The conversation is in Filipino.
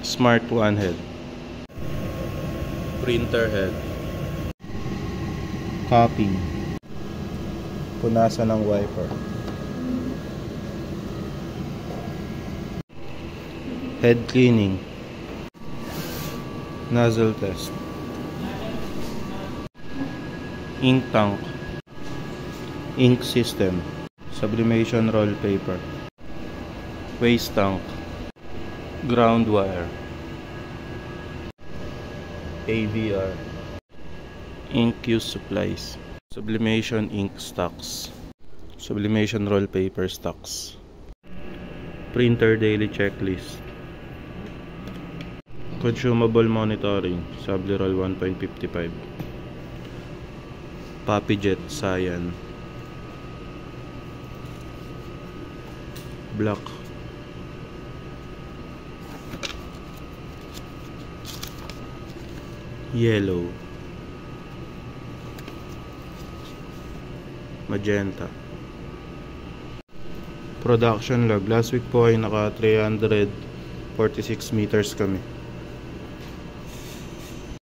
Smart One head. Printer head. Copy. Punasan ng wiper. Head cleaning. Nozzle test. Ink tank. Ink system. Sublimation roll paper. Waste tank. Ground wire. AVR. Ink use supplies. Sublimation ink stocks. Sublimation roll paper stocks. Printer daily checklist. Consumable monitoring. Subliroll 1.55. PapiJet Cyan. Black. Yellow. Magenta. Production log. Last week po ay naka 346 meters kami.